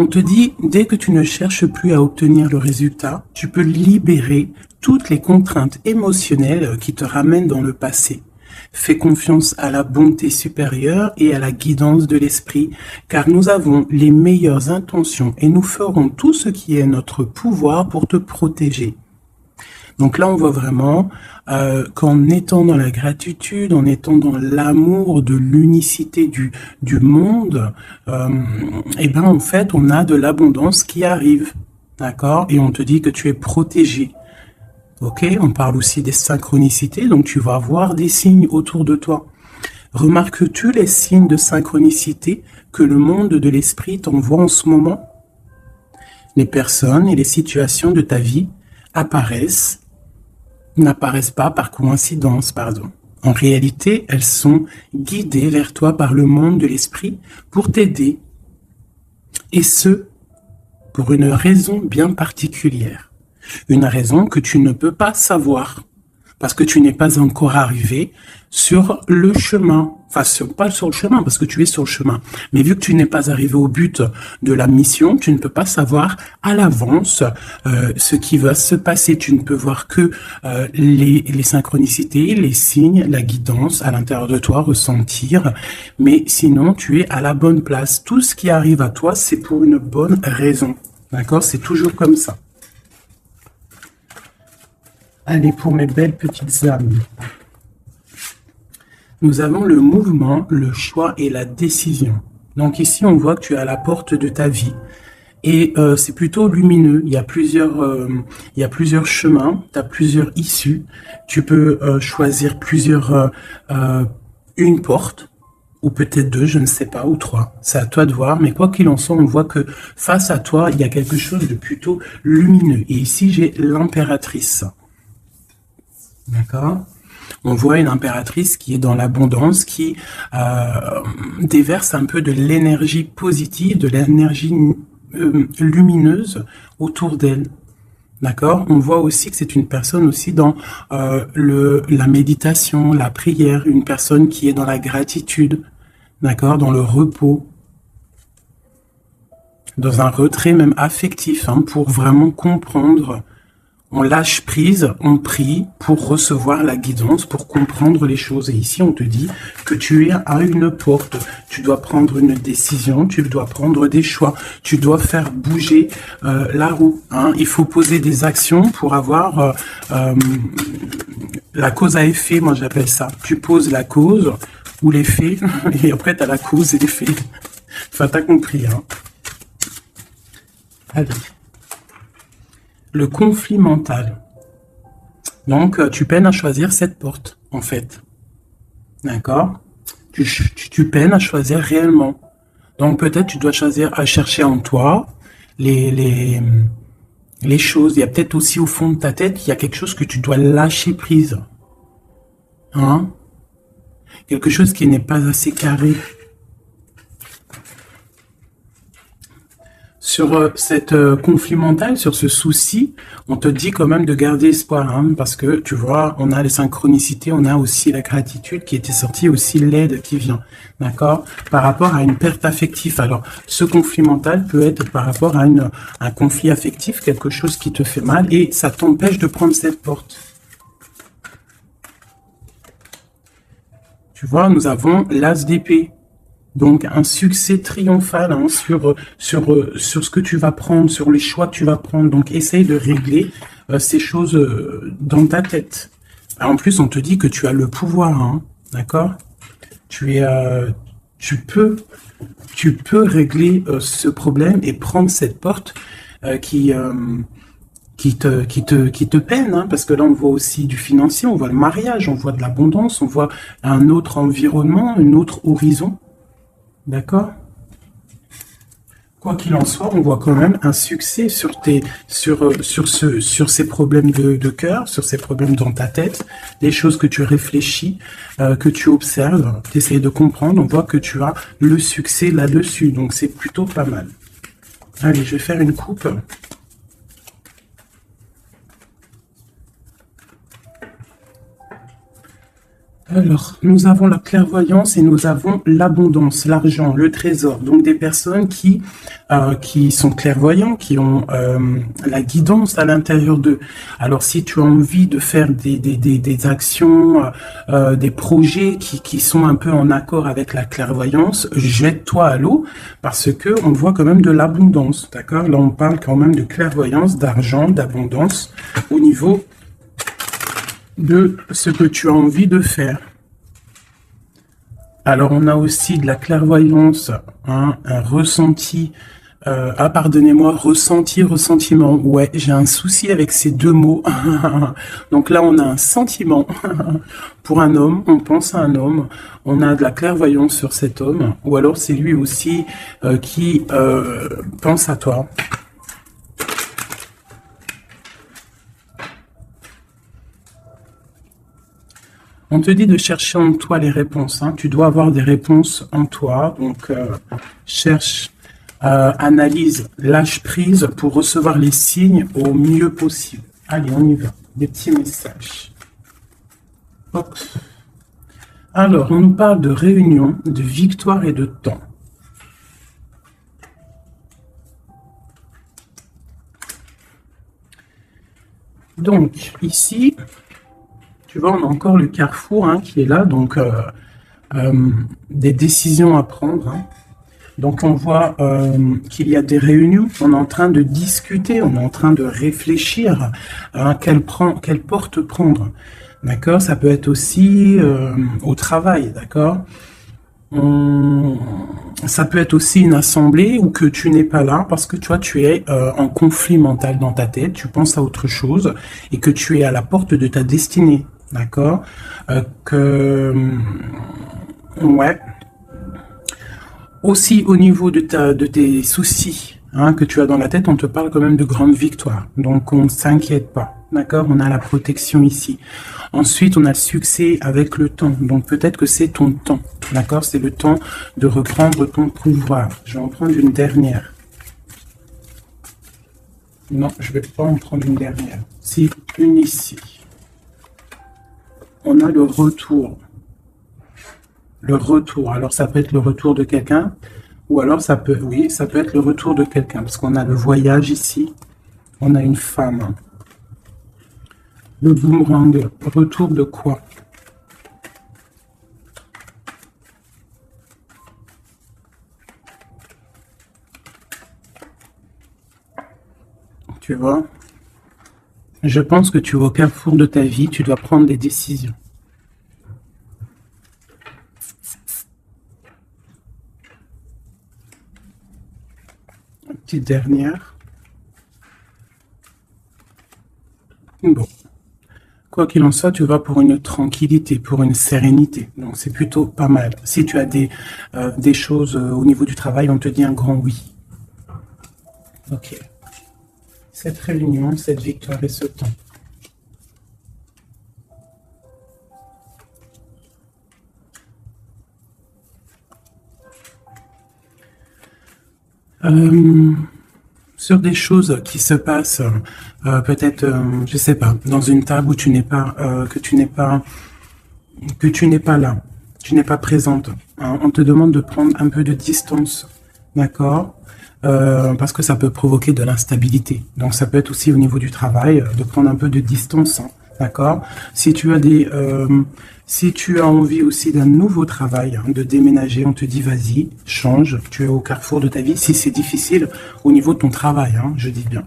On te dit, dès que tu ne cherches plus à obtenir le résultat, tu peux libérer toutes les contraintes émotionnelles qui te ramènent dans le passé. Fais confiance à la bonté supérieure et à la guidance de l'esprit, car nous avons les meilleures intentions et nous ferons tout ce qui est notre pouvoir pour te protéger. Donc là, on voit vraiment qu'en étant dans la gratitude, en étant dans l'amour de l'unicité du monde, et ben en fait, on a de l'abondance qui arrive, d'accord? Et on te dit que tu es protégé. Ok, on parle aussi des synchronicités, donc tu vas voir des signes autour de toi. Remarques-tu les signes de synchronicité que le monde de l'esprit t'envoie en ce moment? Les personnes et les situations de ta vie n'apparaissent pas par coïncidence, pardon. En réalité, elles sont guidées vers toi par le monde de l'esprit pour t'aider. Et ce, pour une raison bien particulière. Une raison que tu ne peux pas savoir, parce que tu n'es pas encore arrivé sur le chemin. Enfin, pas sur le chemin, parce que tu es sur le chemin. Mais vu que tu n'es pas arrivé au but de la mission, tu ne peux pas savoir à l'avance ce qui va se passer. Tu ne peux voir que les synchronicités, les signes, la guidance à l'intérieur de toi, ressentir. Mais sinon, tu es à la bonne place. Tout ce qui arrive à toi, c'est pour une bonne raison. D'accord? C'est toujours comme ça. Allez, pour mes belles petites âmes. Nous avons le mouvement, le choix et la décision. Donc ici, on voit que tu es à la porte de ta vie. Et c'est plutôt lumineux. Il y a plusieurs chemins, tu as plusieurs issues. Tu peux choisir une porte, ou peut-être deux, je ne sais pas, ou trois. C'est à toi de voir. Mais quoi qu'il en soit, on voit que face à toi, il y a quelque chose de plutôt lumineux. Et ici, j'ai l'impératrice. D'accord? On voit une impératrice qui est dans l'abondance, qui déverse un peu de l'énergie positive, de l'énergie lumineuse autour d'elle. D'accord? On voit aussi que c'est une personne aussi dans la méditation, la prière, une personne qui est dans la gratitude, d'accord? Dans le repos, dans un retrait même affectif, hein, pour vraiment comprendre. On lâche prise, on prie pour recevoir la guidance, pour comprendre les choses. Et ici, on te dit que tu es à une porte. Tu dois prendre une décision, tu dois prendre des choix, tu dois faire bouger la roue. Hein. Il faut poser des actions pour avoir la cause à effet, moi j'appelle ça. Tu poses la cause ou l'effet, et après tu as la cause et l'effet. Enfin, t'as compris. Hein. Allez. Le conflit mental. Donc, tu peines à choisir cette porte, en fait. D'accord? Tu peines à choisir réellement. Donc, peut-être tu dois choisir à chercher en toi les choses. Il y a peut-être aussi au fond de ta tête, il y a quelque chose que tu dois lâcher prise. Hein? Quelque chose qui n'est pas assez carré. Sur cette conflit mental, sur ce souci, on te dit quand même de garder espoir, hein, parce que tu vois, on a les synchronicités, on a aussi la gratitude qui était sortie, aussi l'aide qui vient, d'accord, par rapport à une perte affective. Alors, ce conflit mental peut être par rapport à un conflit affectif, quelque chose qui te fait mal, et ça t'empêche de prendre cette porte. Tu vois, nous avons l'as d'épée. Donc, un succès triomphal hein, sur ce que tu vas prendre, sur les choix que tu vas prendre. Donc, essaye de régler ces choses dans ta tête. En plus, on te dit que tu as le pouvoir, hein, d'accord? Tu peux régler ce problème et prendre cette porte qui te peine, hein, parce que là, on voit aussi du financier, on voit le mariage, on voit de l'abondance, on voit un autre environnement, un autre horizon. D'accord? Quoi qu'il en soit, on voit quand même un succès sur ces problèmes de cœur, sur ces problèmes dans ta tête, des choses que tu réfléchis, que tu observes, tu essaies de comprendre, on voit que tu as le succès là-dessus, donc c'est plutôt pas mal. Allez, je vais faire une coupe. Alors, nous avons la clairvoyance et nous avons l'abondance, l'argent, le trésor. Donc, des personnes qui sont clairvoyants, qui ont la guidance à l'intérieur d'eux. Alors, si tu as envie de faire des actions, des projets qui sont un peu en accord avec la clairvoyance, jette-toi à l'eau parce que on voit quand même de l'abondance, d'accord? Là, on parle quand même de clairvoyance, d'argent, d'abondance au niveau de ce que tu as envie de faire. Alors, on a aussi de la clairvoyance, hein, un ressenti. Pardonnez-moi, ressenti, ressentiment. Ouais, j'ai un souci avec ces deux mots. Donc là, on a un sentiment pour un homme, on pense à un homme, on a de la clairvoyance sur cet homme, ou alors c'est lui aussi qui pense à toi. On te dit de chercher en toi les réponses. Hein. Tu dois avoir des réponses en toi. Donc, cherche, analyse, lâche prise pour recevoir les signes au mieux possible. Allez, on y va. Des petits messages. Hop. Alors, on nous parle de réunion, de victoire et de temps. Donc, ici... Tu vois, on a encore le carrefour hein, qui est là, donc des décisions à prendre. Hein. Donc on voit qu'il y a des réunions, on est en train de discuter, on est en train de réfléchir à quelle porte prendre. D'accord? Ça peut être aussi au travail, d'accord? Ça peut être aussi une assemblée où que tu n'es pas là parce que tu vois, tu es en conflit mental dans ta tête, tu penses à autre chose et que tu es à la porte de ta destinée. D'accord, ouais. Aussi au niveau de tes soucis hein, que tu as dans la tête, on te parle quand même de grandes victoires. Donc on ne s'inquiète pas. D'accord, on a la protection ici. Ensuite, on a le succès avec le temps. Donc peut-être que c'est ton temps. D'accord, c'est le temps de reprendre ton pouvoir. Je vais en prendre une dernière. Non, je ne vais pas en prendre une dernière. C'est une ici. On a le retour. Le retour. Alors, ça peut être le retour de quelqu'un. Ou alors, ça peut être le retour de quelqu'un. Parce qu'on a le voyage ici. On a une femme. Le boomerang. Retour de quoi? Tu vois? Je pense que tu es au carrefour de ta vie. Tu dois prendre des décisions. Petite dernière. Bon. Quoi qu'il en soit, tu vas pour une tranquillité, pour une sérénité. Donc, c'est plutôt pas mal. Si tu as des choses au niveau du travail, on te dit un grand oui. Ok. Cette réunion, cette victoire et ce temps. Sur des choses qui se passent, peut-être, je sais pas, dans une table où tu n'es pas, que tu n'es pas là, tu n'es pas présente. Hein, on te demande de prendre un peu de distance, d'accord, parce que ça peut provoquer de l'instabilité. Donc ça peut être aussi au niveau du travail de prendre un peu de distance. Hein, d'accord. Si tu as envie aussi d'un nouveau travail, hein, de déménager, on te dit vas-y, change, tu es au carrefour de ta vie. Si c'est difficile au niveau de ton travail, hein, je dis bien.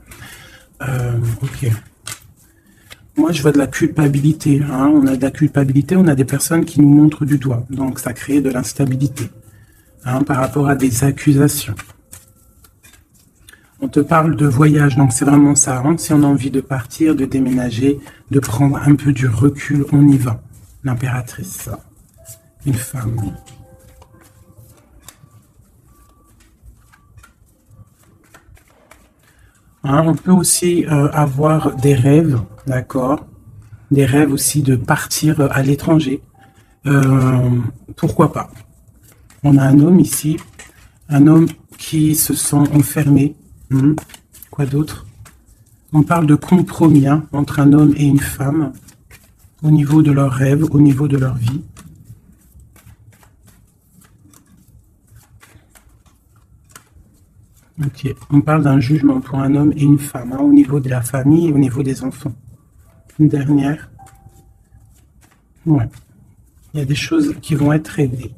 Ok. Moi, je vois de la culpabilité. Hein, on a de la culpabilité, on a des personnes qui nous montrent du doigt. Donc, ça crée de l'instabilité hein, par rapport à des accusations. On te parle de voyage, donc c'est vraiment ça. Hein, si on a envie de partir, de déménager, de prendre un peu du recul, on y va. L'impératrice, une femme. Hein, on peut aussi avoir des rêves, d'accord? Des rêves aussi de partir à l'étranger. Pourquoi pas? On a un homme ici, un homme qui se sent enfermé. Quoi d'autre? On parle de compromis hein, entre un homme et une femme au niveau de leurs rêves, au niveau de leur vie. Ok, on parle d'un jugement pour un homme et une femme, hein, au niveau de la famille et au niveau des enfants. Une dernière. Ouais, il y a des choses qui vont être réglées.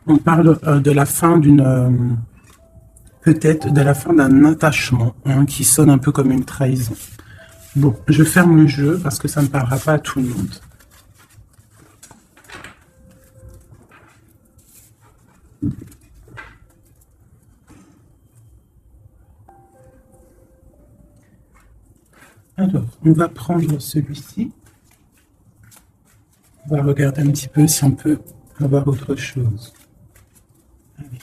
On parle de la fin d'une... peut-être de la fin d'un attachement, hein, qui sonne un peu comme une trahison. Bon, je ferme le jeu parce que ça ne parlera pas à tout le monde. Alors, on va prendre celui-ci. On va regarder un petit peu si on peut avoir autre chose. Allez.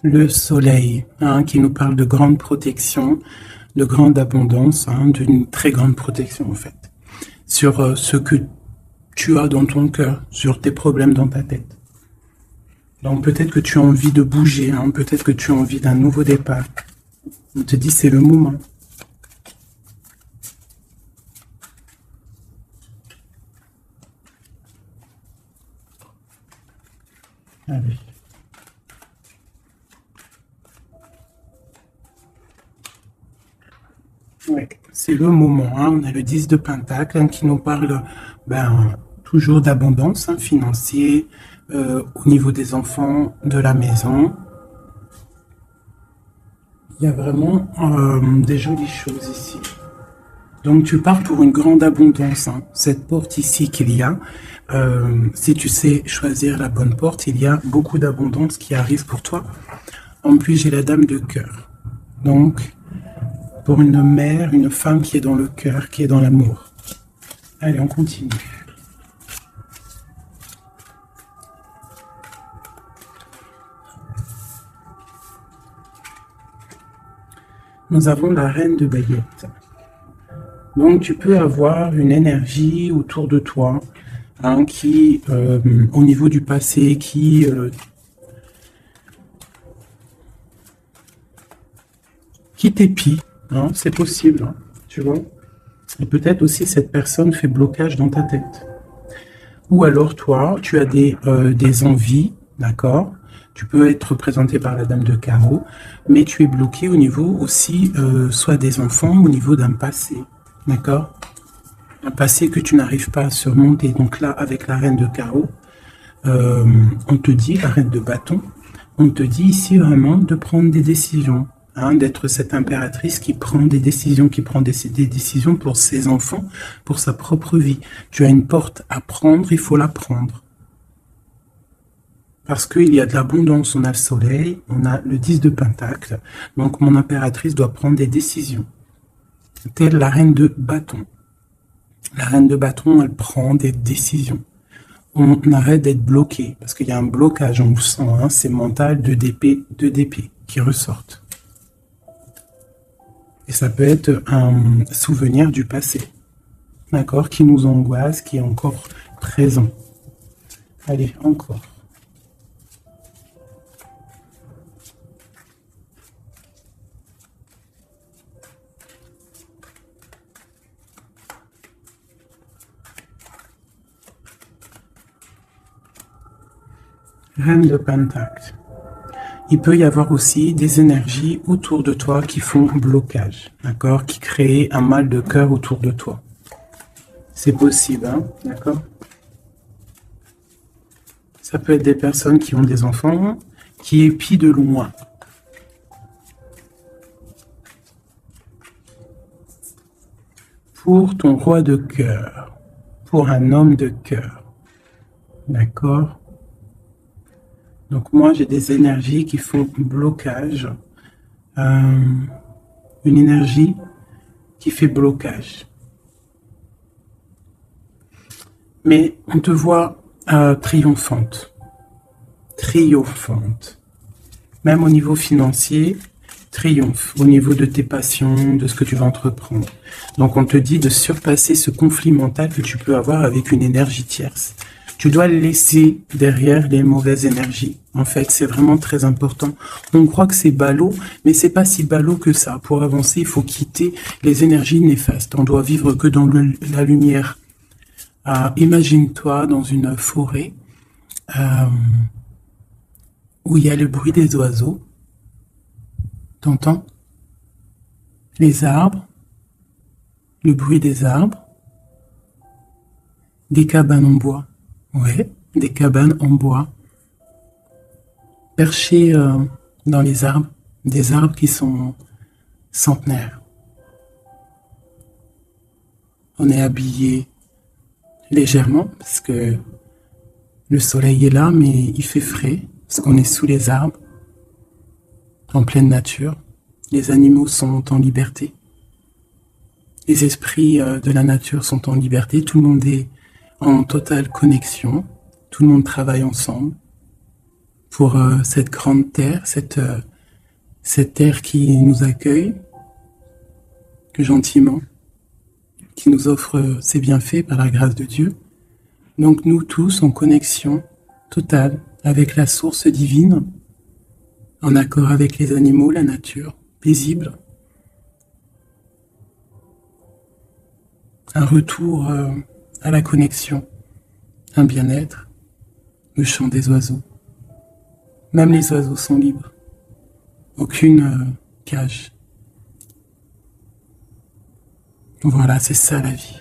Le soleil, hein, qui nous parle de grande protection, de grande abondance, hein, d'une très grande protection en fait, sur ce que tu as dans ton cœur, sur tes problèmes dans ta tête. Donc peut-être que tu as envie de bouger, hein, peut-être que tu as envie d'un nouveau départ. On te dit c'est le moment. Allez. Ouais, c'est le moment, hein. On a le 10 de Pentacle, hein, qui nous parle toujours d'abondance, hein, financier, au niveau des enfants, de la maison. Il y a vraiment des jolies choses ici. Donc tu pars pour une grande abondance, hein. Cette porte ici qu'il y a, si tu sais choisir la bonne porte, il y a beaucoup d'abondance qui arrive pour toi. En plus, j'ai la dame de cœur. Donc, pour une mère, une femme qui est dans le cœur, qui est dans l'amour. Allez, on continue. Nous avons la reine de baguettes. Donc, tu peux avoir une énergie autour de toi, hein, qui, au niveau du passé, qui t'épie, hein, c'est possible, hein, tu vois. Et peut-être aussi cette personne fait blocage dans ta tête. Ou alors toi, tu as des envies, d'accord. Tu peux être représenté par la dame de carreau, mais tu es bloqué au niveau aussi, soit des enfants, au niveau d'un passé, d'accord. Un passé que tu n'arrives pas à surmonter. Donc là, avec la reine de carreau, on te dit, la reine de bâton, on te dit ici vraiment de prendre des décisions, hein, d'être cette impératrice qui prend des décisions, qui prend des décisions pour ses enfants, pour sa propre vie. Tu as une porte à prendre, il faut la prendre. Parce qu'il y a de l'abondance, on a le soleil, on a le 10 de Pentacle, donc mon impératrice doit prendre des décisions. Telle la reine de bâton. La reine de bâton, elle prend des décisions. On arrête d'être bloqué, parce qu'il y a un blocage, on le sent, hein, c'est mental, deux d'épée qui ressortent. Et ça peut être un souvenir du passé, d'accord, qui nous angoisse, qui est encore présent. Allez, encore. Reine de Pentacle. Il peut y avoir aussi des énergies autour de toi qui font blocage, d'accord, qui créent un mal de cœur autour de toi. C'est possible, hein, d'accord. Ça peut être des personnes qui ont des enfants, qui épient de loin. Pour ton roi de cœur, pour un homme de cœur, d'accord. Donc moi, j'ai des énergies qui font blocage. Une énergie qui fait blocage. Mais on te voit triomphante. Triomphante. Même au niveau financier, triomphe. Au niveau de tes passions, de ce que tu vas entreprendre. Donc on te dit de surpasser ce conflit mental que tu peux avoir avec une énergie tierce. Tu dois laisser derrière les mauvaises énergies. En fait, c'est vraiment très important. On croit que c'est ballot, mais c'est pas si ballot que ça. Pour avancer, il faut quitter les énergies néfastes. On doit vivre que dans la lumière. Imagine-toi dans une forêt euh, où il y a le bruit des oiseaux. T'entends? Les arbres, le bruit des arbres, des cabanes en bois. Ouais, des cabanes en bois, perchées dans les arbres, des arbres qui sont centenaires. On est habillé légèrement parce que le soleil est là, mais il fait frais parce qu'on est sous les arbres, en pleine nature. Les animaux sont en liberté. Les esprits de la nature sont en liberté. Tout le monde est en totale connexion. Tout le monde travaille ensemble pour cette grande terre, cette terre qui nous accueille gentiment, qui nous offre ses bienfaits par la grâce de Dieu. Donc nous tous en connexion totale avec la source divine, en accord avec les animaux, la nature, paisible. Un retour à la connexion, un bien-être, le chant des oiseaux. Même les oiseaux sont libres. Aucune cage. Voilà, c'est ça la vie.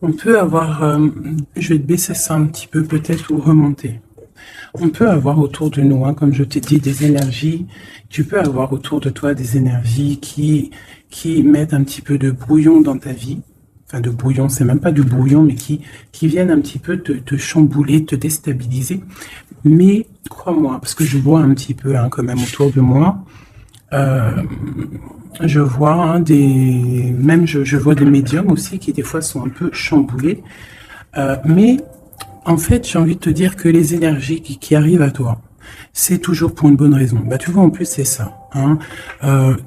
On peut avoir, je vais te baisser ça un petit peu peut-être ou remonter. On peut avoir autour de nous, hein, comme je t'ai dit, des énergies. Tu peux avoir autour de toi des énergies qui mettent un petit peu de brouillon dans ta vie. Enfin, de brouillon, c'est même pas du brouillon, mais qui viennent un petit peu te chambouler, te déstabiliser. Mais crois-moi, parce que je vois un petit peu hein, quand même autour de moi, je vois hein, je vois des médiums aussi qui des fois sont un peu chamboulés. Mais en fait, j'ai envie de te dire que les énergies qui arrivent à toi, c'est toujours pour une bonne raison. Bah, tu vois, en plus, c'est ça. Hein.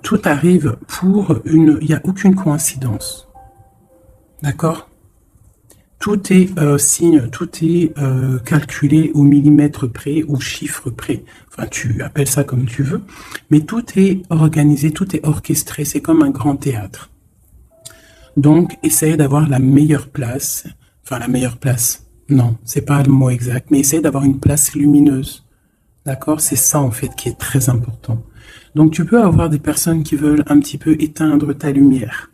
Tout arrive pour il n'y a aucune coïncidence. D'accord? Tout est signe, tout est calculé au millimètre près, au chiffre près. Enfin, tu appelles ça comme tu veux. Mais tout est organisé, tout est orchestré. C'est comme un grand théâtre. Donc, essaye d'avoir la meilleure place. Enfin, la meilleure place. Non, c'est pas le mot exact. Mais essaye d'avoir une place lumineuse. D'accord? C'est ça, en fait, qui est très important. Donc, tu peux avoir des personnes qui veulent un petit peu éteindre ta lumière.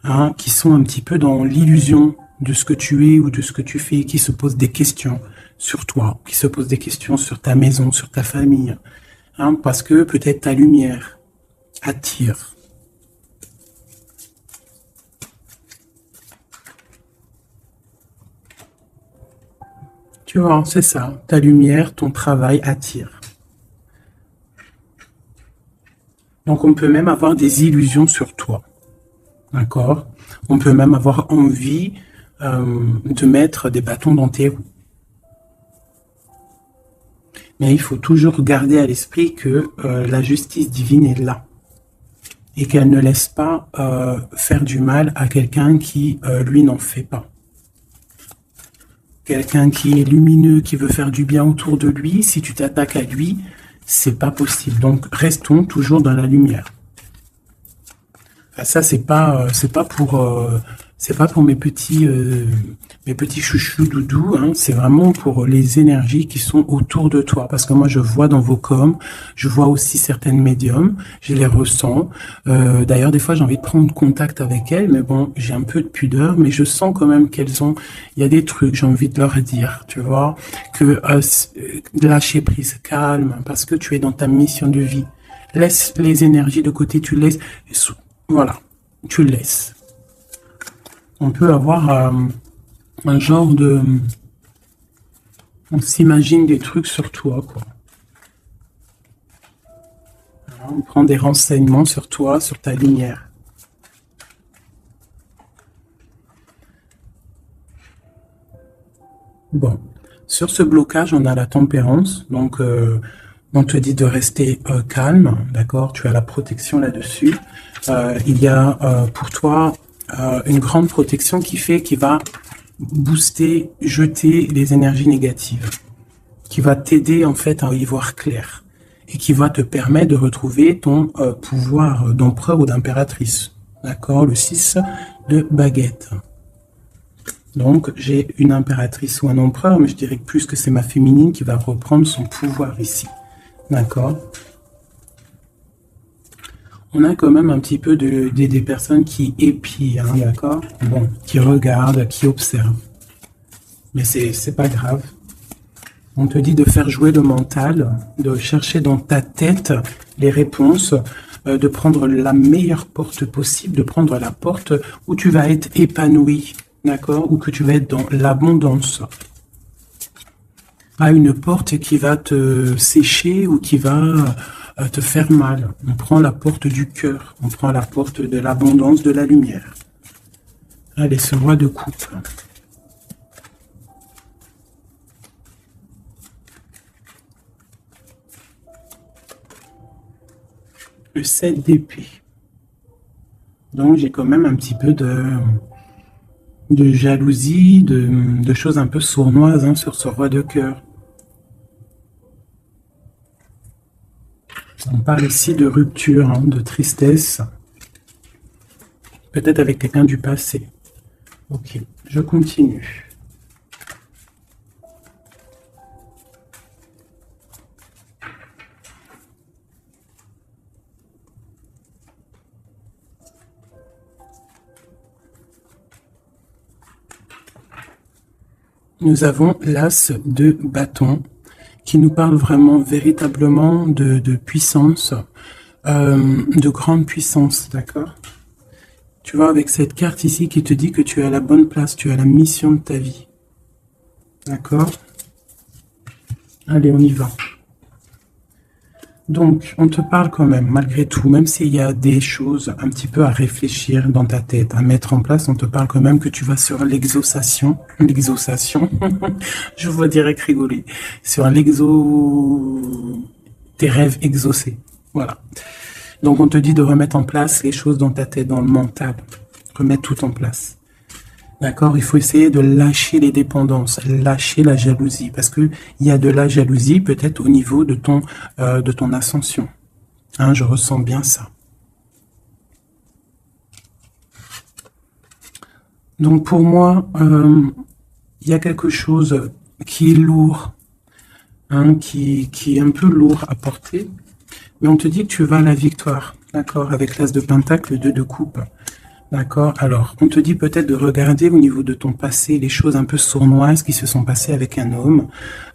Hein, qui sont un petit peu dans l'illusion de ce que tu es ou de ce que tu fais, qui se posent des questions sur toi, qui se posent des questions sur ta maison, sur ta famille, hein, parce que peut-être ta lumière attire. Tu vois, c'est ça, ta lumière, ton travail attire. Donc on peut même avoir des illusions sur toi. D'accord? On peut même avoir envie de mettre des bâtons dans tes roues. Mais il faut toujours garder à l'esprit que la justice divine est là. Et qu'elle ne laisse pas faire du mal à quelqu'un qui, lui, n'en fait pas. Quelqu'un qui est lumineux, qui veut faire du bien autour de lui, si tu t'attaques à lui, c'est pas possible. Donc, restons toujours dans la lumière. Ça, c'est pas pour mes petits chouchous doudous, hein, c'est vraiment pour les énergies qui sont autour de toi. Parce que moi, je vois dans vos coms, je vois aussi certaines médiums, je les ressens. D'ailleurs, des fois, j'ai envie de prendre contact avec elles, mais bon, j'ai un peu de pudeur, mais je sens quand même qu'elles ont, il y a des trucs, j'ai envie de leur dire, tu vois, que lâcher prise, calme, parce que tu es dans ta mission de vie. Laisse les énergies de côté, tu laisses, voilà, tu laisses. On peut avoir un genre de... On s'imagine des trucs sur toi, quoi. On prend des renseignements sur toi, sur ta lumière. Bon, sur ce blocage, on a la tempérance, donc on te dit de rester calme, d'accord? Tu as la protection là-dessus. Il y a pour toi une grande protection qui va booster, jeter les énergies négatives, qui va t'aider en fait à y voir clair et qui va te permettre de retrouver ton pouvoir d'empereur ou d'impératrice. D'accord? Le 6 de baguette. Donc, j'ai une impératrice ou un empereur, mais je dirais plus que c'est ma féminine qui va reprendre son pouvoir ici. D'accord? On a quand même un petit peu des personnes qui épient, hein, d'accord? Bon, qui regardent, qui observent. Mais c'est pas grave. On te dit de faire jouer le mental, de chercher dans ta tête les réponses, de prendre la meilleure porte possible, de prendre la porte où tu vas être épanoui, d'accord? Ou que tu vas être dans l'abondance. Pas une porte qui va te sécher ou qui va te faire mal. On prend la porte du cœur, on prend la porte de l'abondance, de la lumière. Allez, ce roi de coupe. Le 7 d'épée. Donc j'ai quand même un petit peu de jalousie, de choses un peu sournoises hein, sur ce roi de cœur. On parle ici de rupture, hein, de tristesse, peut-être avec quelqu'un du passé. Ok, je continue. Nous avons l'as de bâton qui nous parle vraiment véritablement de puissance, de grande puissance, d'accord? Tu vois, avec cette carte ici qui te dit que tu es à la bonne place, tu as la mission de ta vie. D'accord? Allez, on y va. Donc, on te parle quand même, malgré tout, même s'il y a des choses un petit peu à réfléchir dans ta tête, à mettre en place, on te parle quand même que tu vas sur l'exaucation, je vois direct rigoler, sur tes rêves exaucés, voilà. Donc, on te dit de remettre en place les choses dans ta tête, dans le mental, remettre tout en place. D'accord, il faut essayer de lâcher les dépendances, lâcher la jalousie, parce que il y a de la jalousie peut-être au niveau de ton ascension. Hein, je ressens bien ça. Donc pour moi, il y a quelque chose qui est lourd, hein, qui est un peu lourd à porter, mais on te dit que tu vas à la victoire, d'accord, avec l'as de pentacle, le 2 de coupe. D'accord. Alors, on te dit peut-être de regarder au niveau de ton passé les choses un peu sournoises qui se sont passées avec un homme,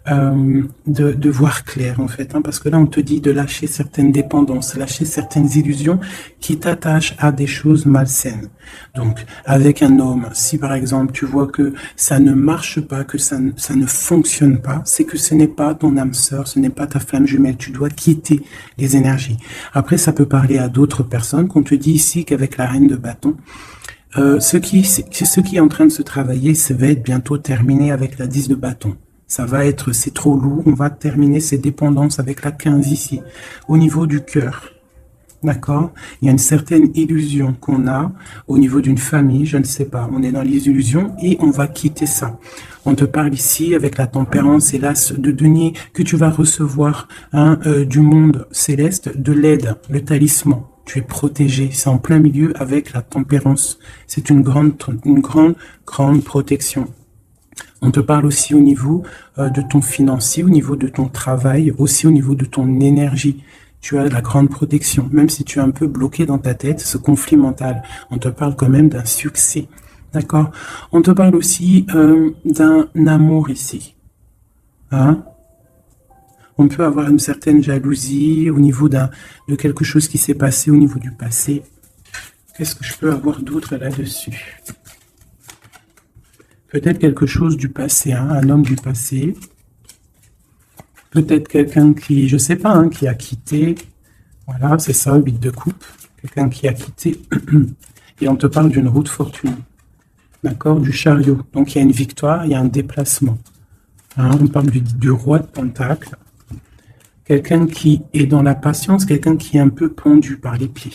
de voir clair en fait, hein, parce que là on te dit de lâcher certaines dépendances, lâcher certaines illusions qui t'attachent à des choses malsaines. Donc, avec un homme, si par exemple tu vois que ça ne marche pas, que ça ne fonctionne pas, c'est que ce n'est pas ton âme sœur, ce n'est pas ta flamme jumelle. Tu dois quitter les énergies. Après, ça peut parler à d'autres personnes qu'on te dit ici qu'avec la reine de bâton, ce qui est en train de se travailler, ça va être bientôt terminé avec la 10 de bâton. Ça va être, c'est trop lourd, on va terminer ces dépendances avec la 15 ici, au niveau du cœur. D'accord? Il y a une certaine illusion qu'on a au niveau d'une famille, je ne sais pas. On est dans les illusions et on va quitter ça. On te parle ici avec la tempérance et l'as de denier que tu vas recevoir hein, du monde céleste, de l'aide, le talisman. Tu es protégé. C'est en plein milieu avec la tempérance. C'est une grande protection. On te parle aussi au niveau de ton financier, au niveau de ton travail, aussi au niveau de ton énergie. Tu as la grande protection. Même si tu es un peu bloqué dans ta tête, ce conflit mental, on te parle quand même d'un succès. D'accord? On te parle aussi d'un amour ici. Hein? On peut avoir une certaine jalousie au niveau de quelque chose qui s'est passé au niveau du passé. Qu'est-ce que je peux avoir d'autre là-dessus? Peut-être quelque chose du passé, hein, un homme du passé. Peut-être quelqu'un qui, je sais pas, hein, qui a quitté. Voilà, c'est ça, 8 de coupe. Quelqu'un qui a quitté. Et on te parle d'une route fortunée. D'accord, du chariot. Donc il y a une victoire, il y a un déplacement. Hein, on parle du roi de pentacle. Quelqu'un qui est dans la patience, quelqu'un qui est un peu pendu par les pieds.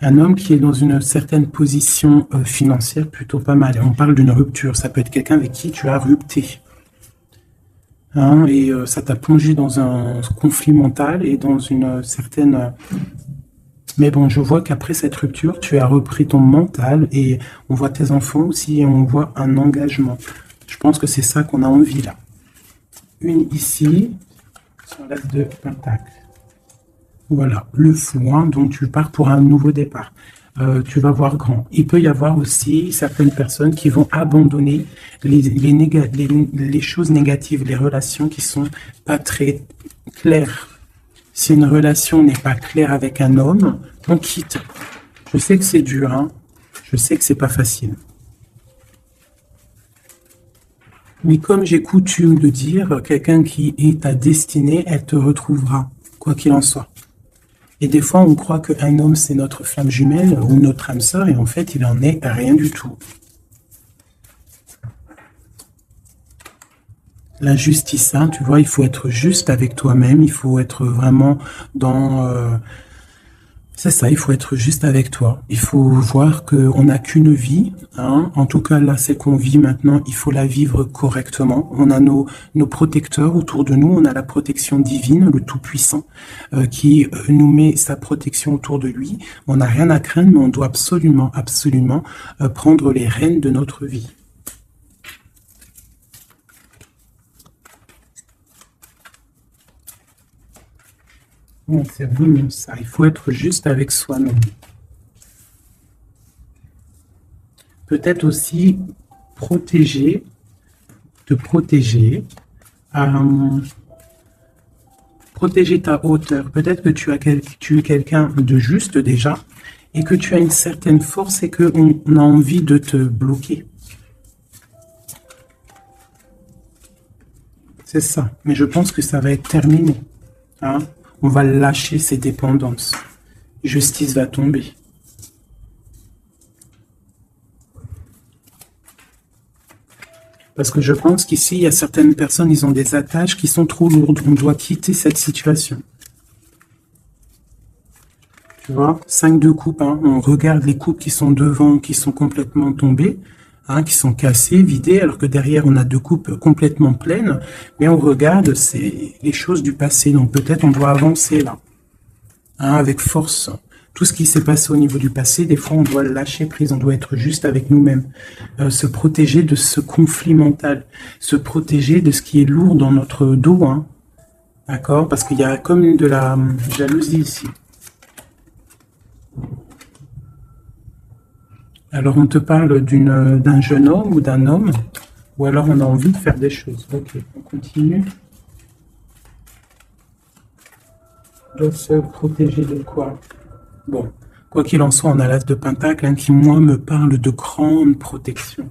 Un homme qui est dans une certaine position financière plutôt pas mal. Et on parle d'une rupture. Ça peut être quelqu'un avec qui tu as rupté. Hein, et ça t'a plongé dans un conflit mental et dans une certaine... Mais bon, je vois qu'après cette rupture, tu as repris ton mental et on voit tes enfants aussi et on voit un engagement. Je pense que c'est ça qu'on a envie là. Une ici, sur l'as de pentacle. Voilà, le fou, hein, donc tu pars pour un nouveau départ. Tu vas voir grand. Il peut y avoir aussi certaines personnes qui vont abandonner les choses négatives, les relations qui sont pas très claires. Si une relation n'est pas claire avec un homme, on quitte. Je sais que c'est dur, hein. Je sais que c'est pas facile. Mais comme j'ai coutume de dire, quelqu'un qui est ta destinée, elle te retrouvera, quoi qu'il en soit. Et des fois, on croit qu'un homme, c'est notre flamme jumelle ou notre âme sœur, et en fait, il en est rien du tout. La justice, hein, tu vois, il faut être juste avec toi-même, il faut être vraiment dans... c'est ça, il faut être juste avec toi. Il faut voir qu'on n'a qu'une vie. Hein. En tout cas, là, c'est qu'on vit maintenant. Il faut la vivre correctement. On a nos protecteurs autour de nous. On a la protection divine, le Tout-Puissant, qui nous met sa protection autour de lui. On n'a rien à craindre, mais on doit absolument, absolument prendre les rênes de notre vie. C'est vraiment ça. Il faut être juste avec soi-même. Peut-être aussi te protéger, protéger ta hauteur. Peut-être que tu es quelqu'un de juste déjà et que tu as une certaine force et qu'on a envie de te bloquer. C'est ça. Mais je pense que ça va être terminé. Hein? On va lâcher ces dépendances. Justice va tomber. Parce que je pense qu'ici, il y a certaines personnes, ils ont des attaches qui sont trop lourdes. On doit quitter cette situation. Tu vois, 5 de coupe. Hein. On regarde les coupes qui sont devant, qui sont complètement tombées. Hein, qui sont cassées, vidées, alors que derrière on a 2 coupes complètement pleines, mais on regarde les choses du passé, donc peut-être on doit avancer là, hein, avec force. Tout ce qui s'est passé au niveau du passé, des fois on doit lâcher prise, on doit être juste avec nous-mêmes, se protéger de ce conflit mental, se protéger de ce qui est lourd dans notre dos, hein, d'accord, parce qu'il y a comme de la jalousie ici. Alors, on te parle d'un jeune homme ou d'un homme, ou alors on a envie de faire des choses. Ok, on continue. De se protéger de quoi? Bon, quoi qu'il en soit, on a l'as de Pentacle hein, qui, moi, me parle de grande protection.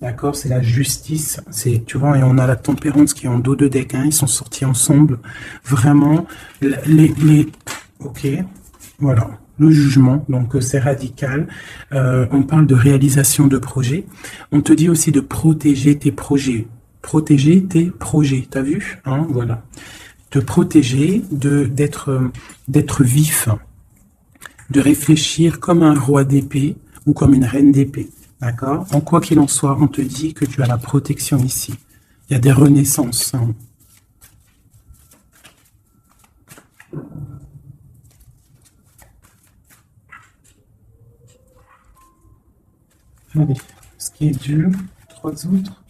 D'accord? C'est la justice. Tu vois, et on a la tempérance qui est en dos de deck. Hein, ils sont sortis ensemble. Vraiment, ok, voilà. Le jugement, donc c'est radical. On parle de réalisation de projets. On te dit aussi de protéger tes projets. Protéger tes projets, t'as vu hein, voilà. De protéger, d'être vif, de réfléchir comme un roi d'épée ou comme une reine d'épée. D'accord? En quoi qu'il en soit, on te dit que tu as la protection ici. Il y a des renaissances. Hein. Allez, ce qui est dur, 3 autres.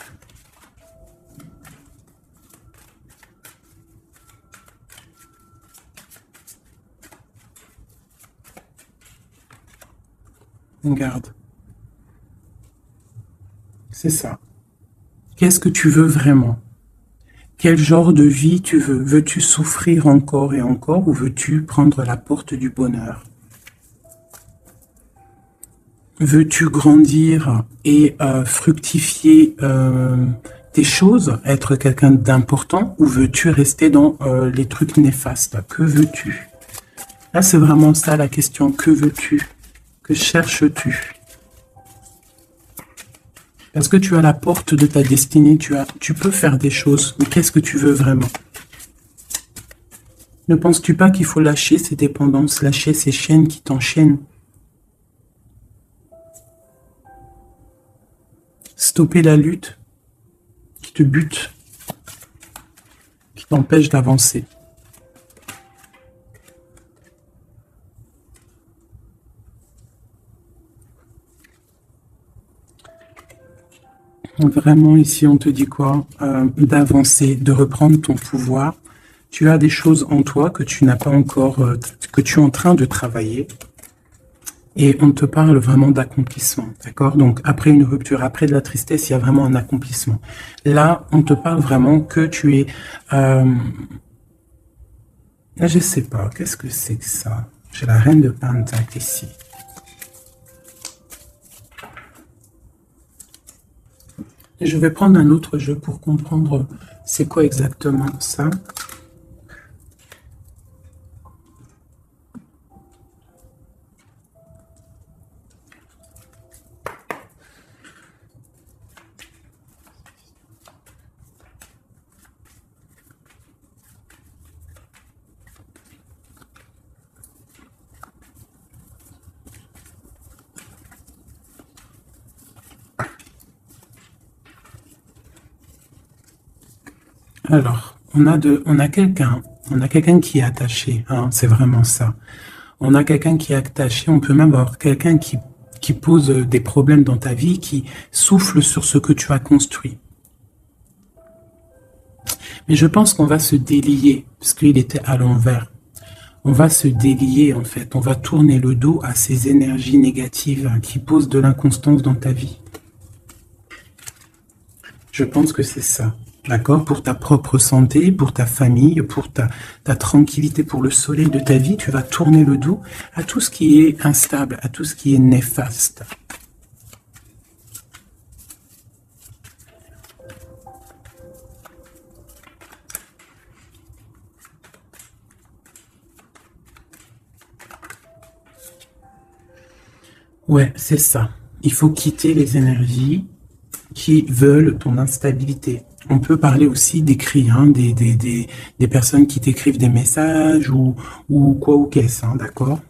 On garde. C'est ça. Qu'est-ce que tu veux vraiment? Quel genre de vie tu veux? Veux-tu souffrir encore et encore ou veux-tu prendre la porte du bonheur? Veux-tu grandir et fructifier tes choses, être quelqu'un d'important, ou veux-tu rester dans les trucs néfastes? Que veux-tu? Là, c'est vraiment ça la question. Que veux-tu? Que cherches-tu? Parce que tu as la porte de ta destinée, tu peux faire des choses, mais qu'est-ce que tu veux vraiment? Ne penses-tu pas qu'il faut lâcher ces dépendances, lâcher ces chaînes qui t'enchaînent? stopper la lutte, qui te bute, qui t'empêche d'avancer. Vraiment, ici, on te dit quoi? D'avancer, de reprendre ton pouvoir. Tu as des choses en toi que tu n'as pas encore, que tu es en train de travailler. Et on te parle vraiment d'accomplissement, d'accord? Donc, après une rupture, après de la tristesse, il y a vraiment un accomplissement. Là, on te parle vraiment que tu es... je sais pas, qu'est-ce que c'est que ça? J'ai la reine de Pentacle ici. Et je vais prendre un autre jeu pour comprendre c'est quoi exactement ça. Alors, on a quelqu'un qui est attaché, hein, c'est vraiment ça. On a quelqu'un qui est attaché, on peut même avoir quelqu'un qui pose des problèmes dans ta vie, qui souffle sur ce que tu as construit. Mais je pense qu'on va se délier, parce qu'il était à l'envers. On va se délier, en fait. On va tourner le dos à ces énergies négatives qui posent de l'inconstance dans ta vie. Je pense que c'est ça. D'accord? Pour ta propre santé, pour ta famille, pour ta tranquillité, pour le soleil de ta vie, tu vas tourner le dos à tout ce qui est instable, à tout ce qui est néfaste. Ouais, c'est ça. Il faut quitter les énergies qui veulent ton instabilité. On peut parler aussi d'écrits, hein, des personnes qui t'écrivent des messages ou quoi ou qu'est-ce, hein, d'accord?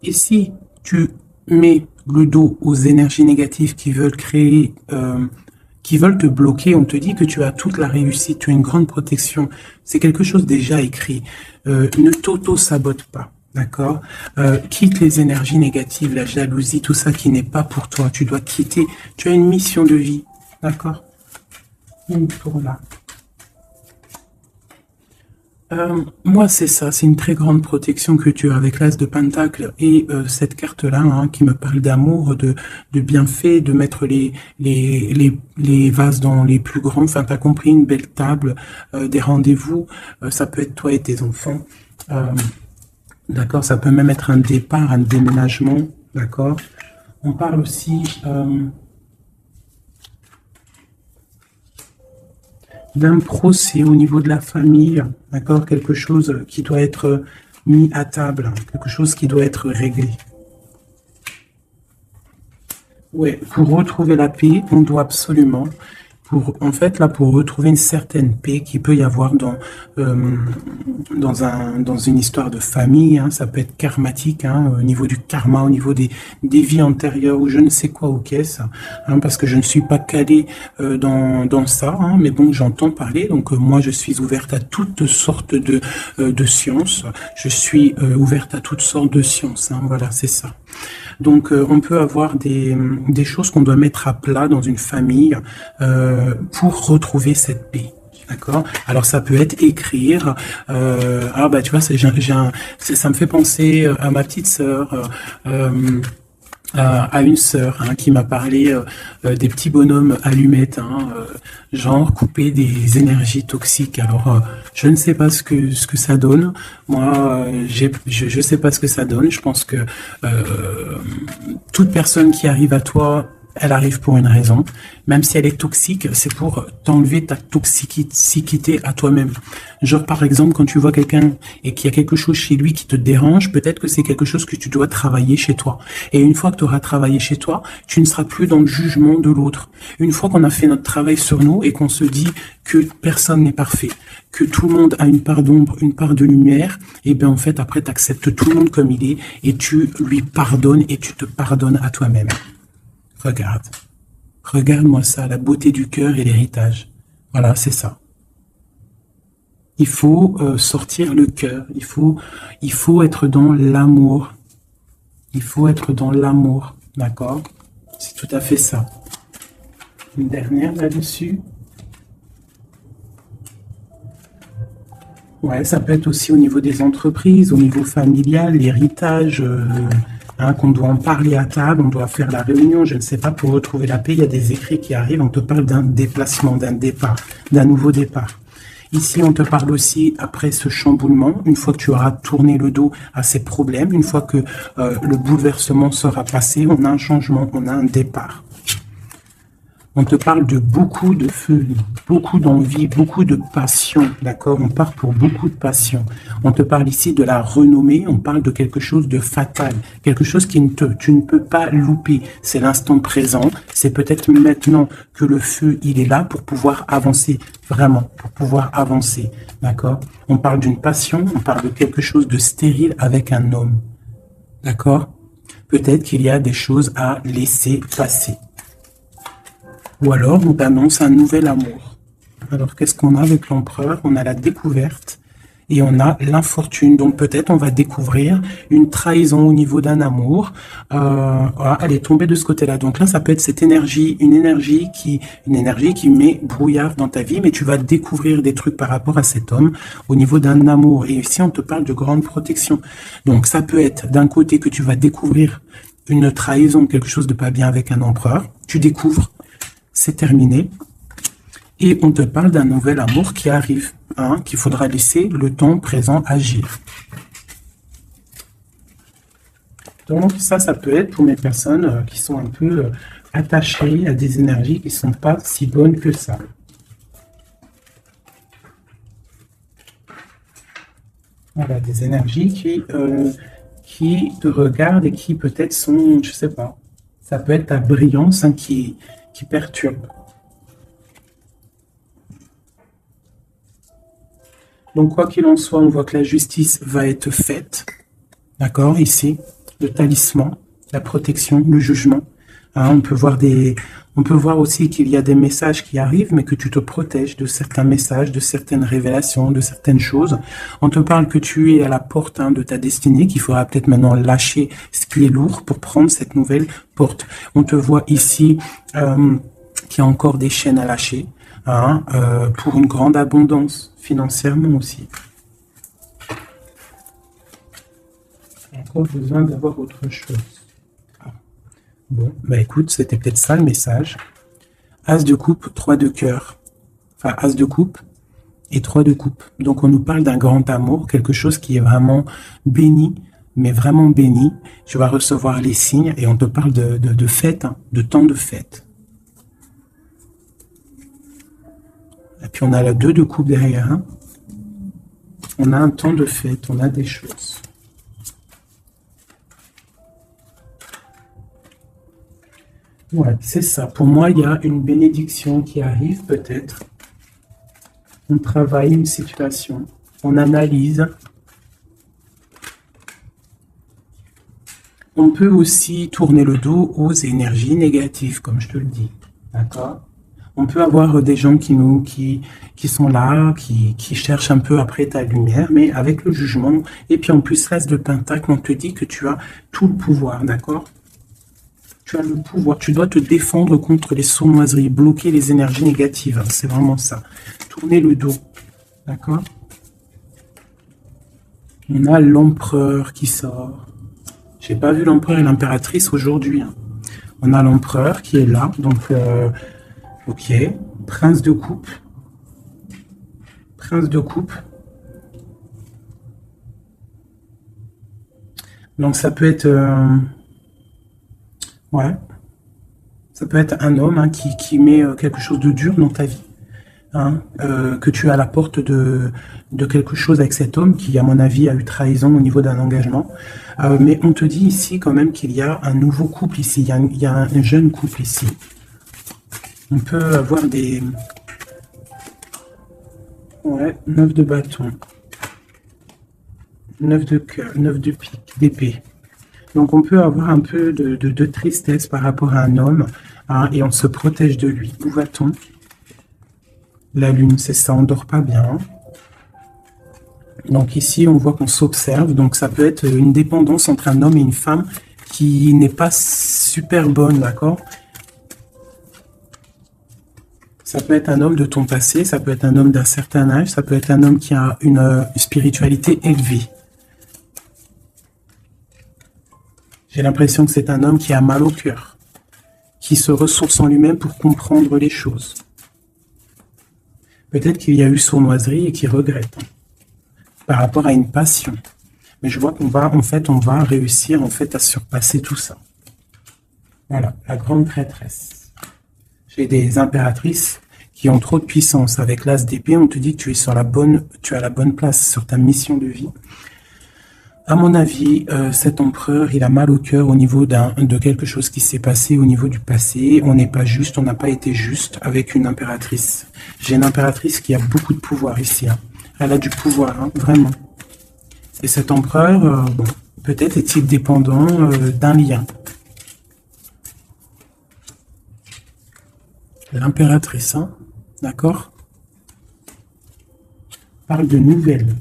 Et si tu mets le dos aux énergies négatives qui veulent créer, qui veulent te bloquer, on te dit que tu as toute la réussite, tu as une grande protection. C'est quelque chose déjà écrit. Ne t'auto-sabote pas. D'accord? Quitte les énergies négatives, la jalousie, tout ça qui n'est pas pour toi. Tu dois quitter. Tu as une mission de vie. D'accord? Une tour là. Moi, c'est ça. C'est une très grande protection que tu as avec l'As de Pentacle et cette carte-là, hein, qui me parle d'amour, de bienfait, de mettre les vases dans les plus grands. Enfin, t'as compris, une belle table, des rendez-vous. Ça peut être toi et tes enfants. D'accord, ça peut même être un départ, un déménagement, d'accord. On parle aussi d'un procès au niveau de la famille, d'accord, quelque chose qui doit être mis à table, quelque chose qui doit être réglé. Ouais, pour retrouver la paix, on doit absolument, en fait, là, pour retrouver une certaine paix qui peut y avoir dans une histoire de famille, hein, ça peut être karmatique, hein, au niveau du karma, au niveau des vies antérieures, ou je ne sais quoi ou qu'est-ce, hein, parce que je ne suis pas calé dans ça, hein, mais bon, j'entends parler, donc moi, je suis ouverte à toutes sortes de sciences, je suis ouverte à toutes sortes de sciences, hein, voilà, c'est ça. Donc, on peut avoir des choses qu'on doit mettre à plat dans une famille pour retrouver cette paix. D'accord. Alors ça peut être écrire. Ah bah tu vois, ça me fait penser à ma petite sœur. À une sœur, hein, qui m'a parlé des petits bonhommes allumettes, hein, genre couper des énergies toxiques. Alors je ne sais pas ce que ça donne. Moi, je sais pas ce que ça donne. Je pense que toute personne qui arrive à toi Elle arrive pour une raison. Même si elle est toxique, c'est pour t'enlever ta toxicité à toi-même. Genre, par exemple, quand tu vois quelqu'un et qu'il y a quelque chose chez lui qui te dérange, peut-être que c'est quelque chose que tu dois travailler chez toi. Et une fois que tu auras travaillé chez toi, tu ne seras plus dans le jugement de l'autre. Une fois qu'on a fait notre travail sur nous et qu'on se dit que personne n'est parfait, que tout le monde a une part d'ombre, une part de lumière, et bien en fait, après, tu acceptes tout le monde comme il est et tu lui pardonnes et tu te pardonnes à toi-même. Regarde. Regarde-moi ça, la beauté du cœur et l'héritage. Voilà, c'est ça. Il faut sortir le cœur. Il faut être dans l'amour. Il faut être dans l'amour. D'accord? C'est tout à fait ça. Une dernière là-dessus. Ouais, ça peut être aussi au niveau des entreprises, au niveau familial, l'héritage, qu'on doit en parler à table, on doit faire la réunion, je ne sais pas, pour retrouver la paix, il y a des écrits qui arrivent, on te parle d'un déplacement, d'un départ, d'un nouveau départ. Ici, on te parle aussi, après ce chamboulement, une fois que tu auras tourné le dos à ces problèmes, une fois que le bouleversement sera passé, on a un changement, on a un départ. On te parle de beaucoup de feu, beaucoup d'envie, beaucoup de passion, d'accord? On part pour beaucoup de passion. On te parle ici de la renommée, on parle de quelque chose de fatal, quelque chose tu ne peux pas louper. C'est l'instant présent, c'est peut-être maintenant que le feu, il est là pour pouvoir avancer, vraiment, pour pouvoir avancer, d'accord? On parle d'une passion, on parle de quelque chose de stérile avec un homme, d'accord? Peut-être qu'il y a des choses à laisser passer. Ou alors, on t'annonce un nouvel amour. Alors, qu'est-ce qu'on a avec l'empereur? On a la découverte et on a l'infortune. Donc, peut-être on va découvrir une trahison au niveau d'un amour. Voilà, elle est tombée de ce côté-là. Donc là, ça peut être cette énergie, une énergie qui met brouillard dans ta vie, mais tu vas découvrir des trucs par rapport à cet homme au niveau d'un amour. Et ici, on te parle de grande protection. Donc, ça peut être d'un côté que tu vas découvrir une trahison, quelque chose de pas bien avec un empereur. Tu découvres. C'est terminé. Et on te parle d'un nouvel amour qui arrive, qu'il faudra laisser le temps présent agir. Donc ça peut être pour mes personnes qui sont un peu attachées à des énergies qui ne sont pas si bonnes que ça. Voilà, des énergies qui te regardent et qui peut-être sont, je sais pas, ça peut être ta brillance qui perturbe. Donc, quoi qu'il en soit, on voit que la justice va être faite. D'accord, ici, le talisman, la protection, le jugement. On peut voir aussi qu'il y a des messages qui arrivent, mais que tu te protèges de certains messages, de certaines révélations, de certaines choses. On te parle que tu es à la porte de ta destinée, qu'il faudra peut-être maintenant lâcher ce qui est lourd pour prendre cette nouvelle porte. On te voit ici qu'il y a encore des chaînes à lâcher, pour une grande abondance, financièrement aussi. Encore besoin d'avoir autre chose. Bon, bah écoute, c'était peut-être ça le message. As de coupe, 3 de cœur. Enfin, as de coupe et 3 de coupe. Donc on nous parle d'un grand amour, quelque chose qui est vraiment béni, mais vraiment béni. Tu vas recevoir les signes et on te parle de fête, de temps de fête. Et puis on a la 2 de coupe derrière. On a un temps de fête, on a des choses. Ouais, c'est ça. Pour moi, il y a une bénédiction qui arrive peut-être. On travaille une situation, on analyse. On peut aussi tourner le dos aux énergies négatives, comme je te le dis. D'accord? On peut avoir des gens qui sont là, qui cherchent un peu après ta lumière, mais avec le jugement. Et puis en plus, l'as de pentacle, on te dit que tu as tout le pouvoir, d'accord? Tu as le pouvoir, tu dois te défendre contre les sournoiseries, bloquer les énergies négatives, c'est vraiment ça. Tourner le dos, d'accord? On a l'empereur qui sort. J'ai pas vu l'empereur et l'impératrice aujourd'hui. On a l'empereur qui est là, donc ok. Prince de coupe. Prince de coupe. Donc ça peut être... ouais. Ça peut être un homme hein, qui met quelque chose de dur dans ta vie. Hein, que tu es à la porte de quelque chose avec cet homme qui, à mon avis, a eu trahison au niveau d'un engagement. Mais on te dit ici quand même qu'il y a un nouveau couple ici, il y a un jeune couple ici. On peut avoir des... Ouais, 9 de bâton, 9 de cœur, 9 de pique, d'épée. Donc on peut avoir un peu de tristesse par rapport à un homme hein, et on se protège de lui. Où va-t-on? La lune, c'est ça, on dort pas bien. Donc ici, on voit qu'on s'observe. Donc ça peut être une dépendance entre un homme et une femme qui n'est pas super bonne, d'accord? Ça peut être un homme de ton passé, ça peut être un homme d'un certain âge, ça peut être un homme qui a une spiritualité élevée. J'ai l'impression que c'est un homme qui a mal au cœur, qui se ressource en lui-même pour comprendre les choses. Peut-être qu'il y a eu sournoiserie et qu'il regrette hein, par rapport à une passion. Mais je vois qu'on va, en fait, on va réussir en fait à surpasser tout ça. Voilà, la grande prêtresse. J'ai des impératrices qui ont trop de puissance. Avec l'as d'épée, on te dit que tu es sur la bonne, tu as la bonne place sur ta mission de vie. À mon avis, cet empereur, il a mal au cœur au niveau de quelque chose qui s'est passé au niveau du passé. On n'est pas juste, on n'a pas été juste avec une impératrice. J'ai une impératrice qui a beaucoup de pouvoir ici. Hein. Elle a du pouvoir, hein, vraiment. Et cet empereur, bon, peut-être est-il dépendant d'un lien. L'impératrice, hein, d'accord, parle de nouvelles.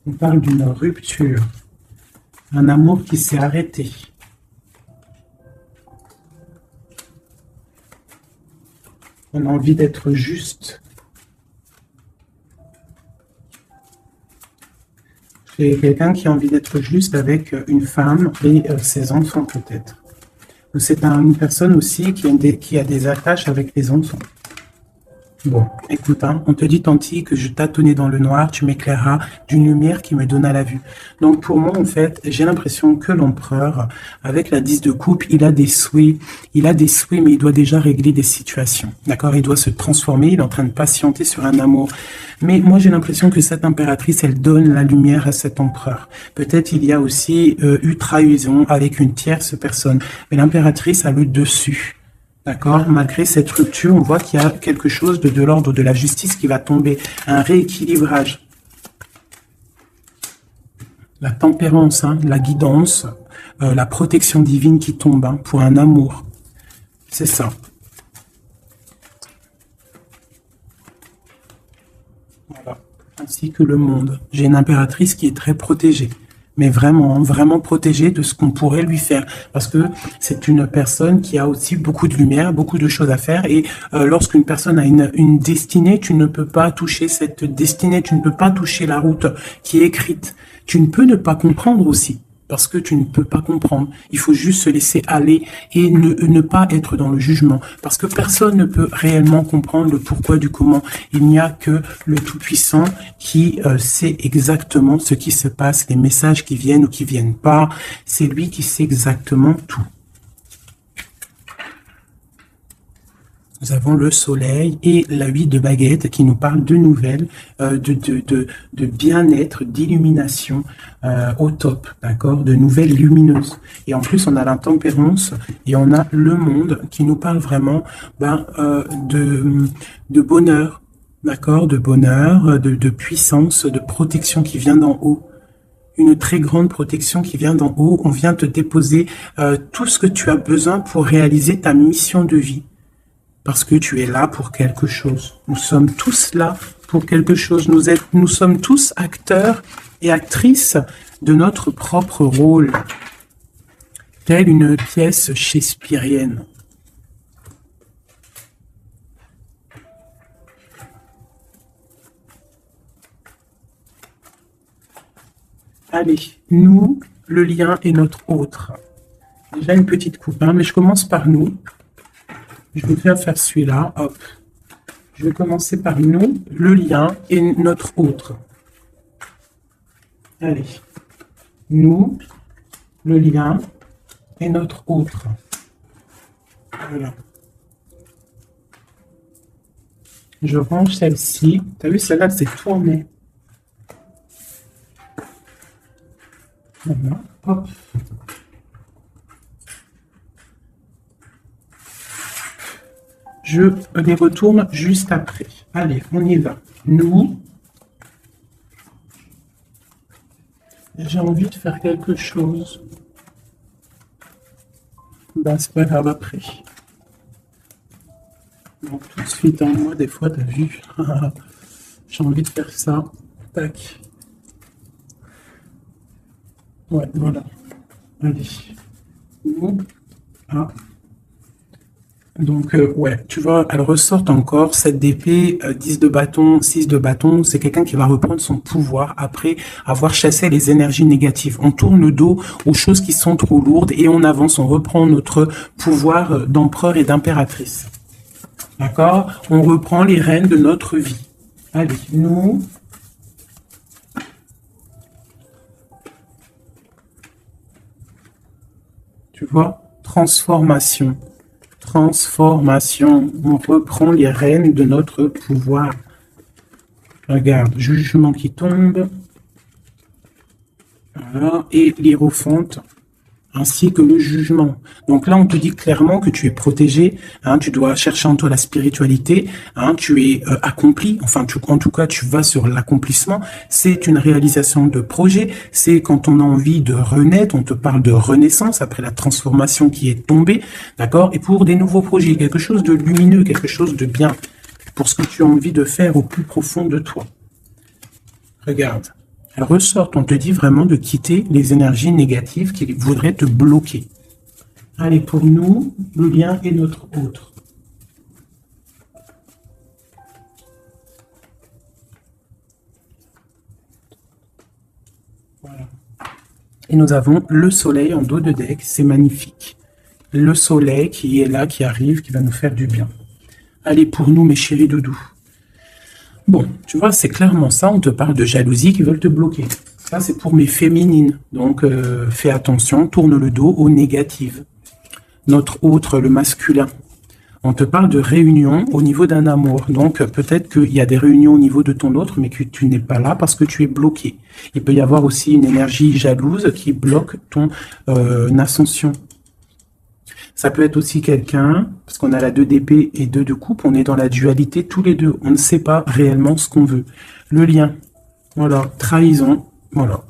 On parle d'une rupture, un amour qui s'est arrêté. On a envie d'être juste. J'ai quelqu'un qui a envie d'être juste avec une femme et ses enfants peut-être. C'est une personne aussi qui a des attaches avec les enfants. Bon, écoute, hein, on te dit Tanti que je tâtonnais dans le noir, tu m'éclairas d'une lumière qui me donna la vue. Donc pour moi, en fait, j'ai l'impression que l'empereur, avec la 10 de coupe, il a des souhaits, mais il doit déjà régler des situations. D'accord? Il doit se transformer, il est en train de patienter sur un amour. Mais moi, j'ai l'impression que cette impératrice, elle donne la lumière à cet empereur. Peut-être il y a aussi eu trahison avec une tierce personne, mais l'impératrice a le dessus. D'accord? Malgré cette rupture, on voit qu'il y a quelque chose de l'ordre de la justice qui va tomber, un rééquilibrage. La tempérance, hein, la guidance, la protection divine qui tombe hein, pour un amour. C'est ça. Voilà. Ainsi que le monde. J'ai une impératrice qui est très protégée. Mais vraiment, vraiment protégée de ce qu'on pourrait lui faire. Parce que c'est une personne qui a aussi beaucoup de lumière, beaucoup de choses à faire. Et lorsqu'une personne a une destinée, tu ne peux pas toucher cette destinée, tu ne peux pas toucher la route qui est écrite. Tu ne peux ne pas comprendre aussi. Parce que tu ne peux pas comprendre. Il faut juste se laisser aller et ne pas être dans le jugement. Parce que personne ne peut réellement comprendre le pourquoi du comment. Il n'y a que le Tout-Puissant qui sait exactement ce qui se passe, les messages qui viennent ou qui viennent pas. C'est lui qui sait exactement tout. Nous avons le soleil et la 8 de baguette qui nous parle de nouvelles, de bien-être, d'illumination au top, d'accord, de nouvelles lumineuses. Et en plus, on a la tempérance et on a le monde qui nous parle vraiment de bonheur, d'accord, de bonheur, de puissance, de protection qui vient d'en haut. Une très grande protection qui vient d'en haut. On vient te déposer tout ce que tu as besoin pour réaliser ta mission de vie. Parce que tu es là pour quelque chose. Nous sommes tous là pour quelque chose. Nous sommes tous acteurs et actrices de notre propre rôle. Telle une pièce shakespearienne. Allez, nous, le lien est notre autre. Déjà une petite coupe, hein, mais je commence par nous. Je vais bien faire celui-là, hop. Je vais commencer par nous, le lien et notre autre. Allez, nous, le lien et notre autre. Voilà. Je range celle-ci. T'as vu, celle-là, c'est tourné. Voilà. Hop. Je les retourne juste après. Allez, on y va. Nous, j'ai envie de faire quelque chose. Ben, c'est pas grave après. Donc, tout de suite en moi, des fois, t'as vu. J'ai envie de faire ça. Tac. Ouais, voilà. Allez. Nous, ah. Donc, ouais, tu vois, elle ressort encore, 7 d'épée, 10 de bâton, 6 de bâton. C'est quelqu'un qui va reprendre son pouvoir après avoir chassé les énergies négatives. On tourne le dos aux choses qui sont trop lourdes et on avance, on reprend notre pouvoir d'empereur et d'impératrice. D'accord? On reprend les rênes de notre vie. Allez, nous... Tu vois? Transformation. Transformation. On reprend les rênes de notre pouvoir. Regarde, jugement qui tombe. Voilà. Et l'hiérophante, ainsi que le jugement. Donc là, on te dit clairement que tu es protégé, hein, tu dois chercher en toi la spiritualité, hein, tu es accompli, enfin, en tout cas, tu vas sur l'accomplissement. C'est une réalisation de projet, c'est quand on a envie de renaître, on te parle de renaissance après la transformation qui est tombée, d'accord? Et pour des nouveaux projets, quelque chose de lumineux, quelque chose de bien, pour ce que tu as envie de faire au plus profond de toi. Regarde. Elle ressort, on te dit vraiment de quitter les énergies négatives qui voudraient te bloquer. Allez, pour nous, le lien est notre autre. Voilà. Et nous avons le soleil en dos de deck, c'est magnifique. Le soleil qui est là, qui arrive, qui va nous faire du bien. Allez, pour nous, mes chéris doudous. Bon, tu vois, c'est clairement ça, on te parle de jalousie qui veulent te bloquer. Ça, c'est pour mes féminines. Donc, fais attention, tourne le dos aux négatives. Notre autre, le masculin. On te parle de réunion au niveau d'un amour. Donc, peut-être qu'il y a des réunions au niveau de ton autre, mais que tu n'es pas là parce que tu es bloqué. Il peut y avoir aussi une énergie jalouse qui bloque ton ascension. Ça peut être aussi quelqu'un, parce qu'on a la 2 d'épée et 2 de coupe, on est dans la dualité tous les deux. On ne sait pas réellement ce qu'on veut. Le lien, voilà, trahison, voilà,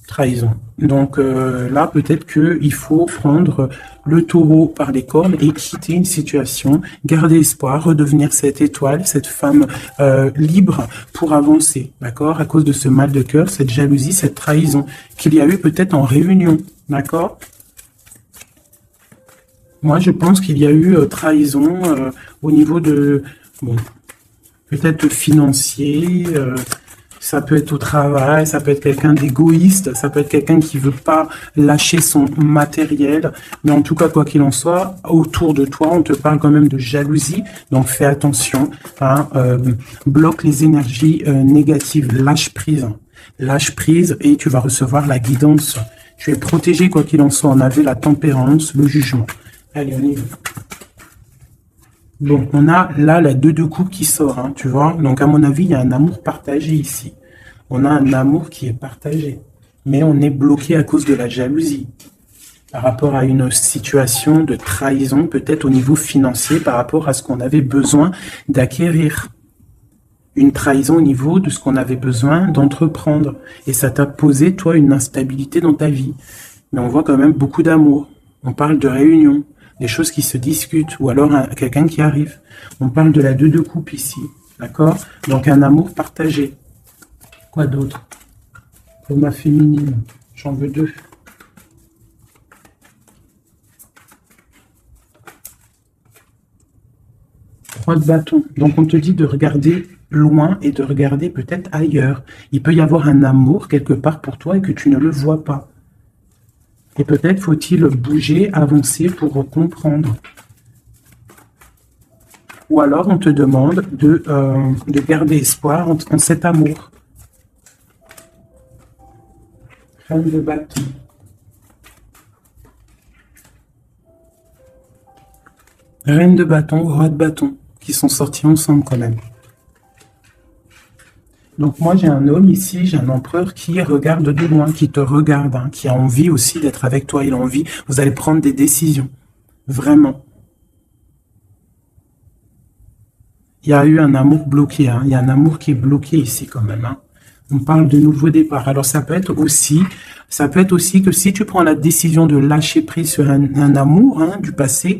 trahison. Donc là, peut-être qu'il faut prendre le taureau par les cornes et quitter une situation, garder espoir, redevenir cette étoile, cette femme libre pour avancer, d'accord? À cause de ce mal de cœur, cette jalousie, cette trahison qu'il y a eu peut-être en réunion, d'accord? Moi, je pense qu'il y a eu trahison au niveau de, bon, peut-être financier, ça peut être au travail, ça peut être quelqu'un d'égoïste, ça peut être quelqu'un qui veut pas lâcher son matériel. Mais en tout cas, quoi qu'il en soit, autour de toi, on te parle quand même de jalousie. Donc, fais attention, hein, bloque les énergies négatives, lâche prise. Lâche prise et tu vas recevoir la guidance. Tu es protégé, quoi qu'il en soit. On avait la tempérance, le jugement. Allez, on y va. Bon, on a là la 2 de coupe qui sort, hein, tu vois. Donc, à mon avis, il y a un amour partagé ici. On a un amour qui est partagé. Mais on est bloqué à cause de la jalousie. Par rapport à une situation de trahison, peut-être au niveau financier, par rapport à ce qu'on avait besoin d'acquérir. Une trahison au niveau de ce qu'on avait besoin d'entreprendre. Et ça t'a posé, toi, une instabilité dans ta vie. Mais on voit quand même beaucoup d'amour. On parle de réunion. Des choses qui se discutent, ou alors quelqu'un qui arrive. On parle de la 2 de coupe ici, d'accord? Donc un amour partagé. Quoi d'autre? Pour ma féminine, j'en veux 2. Trois de bâton. Donc on te dit de regarder loin et de regarder peut-être ailleurs. Il peut y avoir un amour quelque part pour toi et que tu ne le vois pas. Et peut-être faut-il bouger, avancer pour comprendre. Ou alors on te demande de garder espoir en cet amour. Reine de bâton. Reine de bâton, roi de bâton, qui sont sortis ensemble quand même. Donc moi j'ai un homme ici, j'ai un empereur qui regarde de loin, qui te regarde, hein, qui a envie aussi d'être avec toi, il a envie, vous allez prendre des décisions, vraiment. Il y a eu un amour bloqué, hein, il y a un amour qui est bloqué ici quand même. Hein. On parle de nouveau départ. Alors ça peut être aussi que si tu prends la décision de lâcher prise sur un amour hein, du passé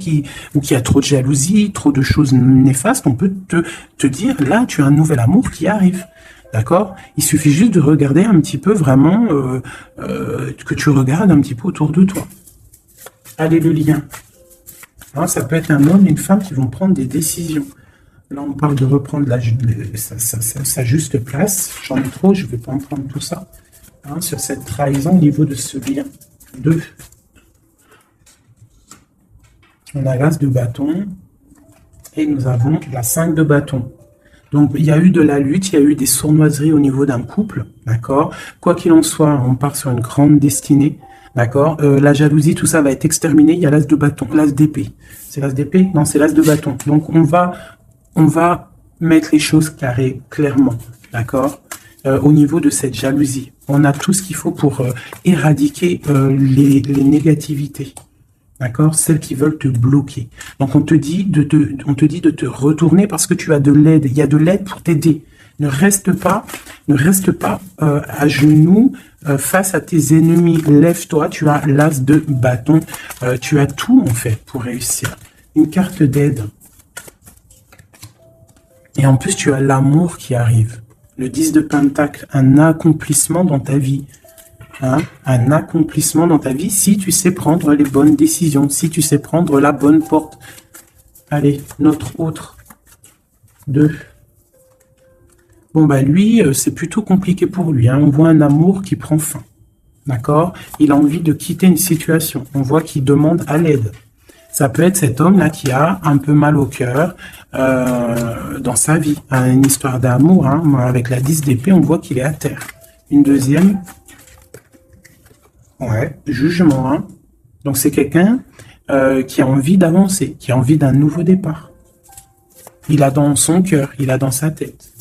ou qui a trop de jalousie, trop de choses néfastes, on peut te dire là tu as un nouvel amour qui arrive. D'accord? Il suffit juste de regarder un petit peu vraiment, que tu regardes un petit peu autour de toi. Allez, le lien. Alors, ça peut être un homme et une femme qui vont prendre des décisions. Là, on parle de reprendre sa juste place. J'en ai trop, je ne vais pas en prendre tout ça. Hein, sur cette trahison au niveau de ce lien. 2. On a l'as de bâton. Et nous avons la 5 de bâton. Donc, il y a eu de la lutte, il y a eu des sournoiseries au niveau d'un couple, d'accord? Quoi qu'il en soit, on part sur une grande destinée, d'accord? La jalousie, tout ça va être exterminé. Il y a l'as de bâton, l'as d'épée. C'est l'as d'épée? Non, c'est l'as de bâton. Donc, on va mettre les choses carrées, clairement, d'accord? Au niveau de cette jalousie. On a tout ce qu'il faut pour éradiquer les négativités. D'accord? Celles qui veulent te bloquer. Donc, on te dit de te retourner parce que tu as de l'aide. Il y a de l'aide pour t'aider. Ne reste pas à genoux face à tes ennemis. Lève-toi. Tu as l'as de bâton. Tu as tout, en fait, pour réussir. Une carte d'aide. Et en plus, tu as l'amour qui arrive. Le 10 de Pentacle, un accomplissement dans ta vie. Hein, un accomplissement dans ta vie si tu sais prendre les bonnes décisions, si tu sais prendre la bonne porte. Allez, notre autre 2. Bon, bah lui, c'est plutôt compliqué pour lui. Hein. On voit un amour qui prend fin. D'accord? Il a envie de quitter une situation. On voit qu'il demande à l'aide. Ça peut être cet homme-là qui a un peu mal au cœur dans sa vie. Hein, une histoire d'amour. Hein. Avec la 10 d'épée, on voit qu'il est à terre. Une deuxième... Ouais, jugement. Hein. Donc, c'est quelqu'un qui a envie d'avancer, qui a envie d'un nouveau départ. Il a dans son cœur, il a dans sa tête.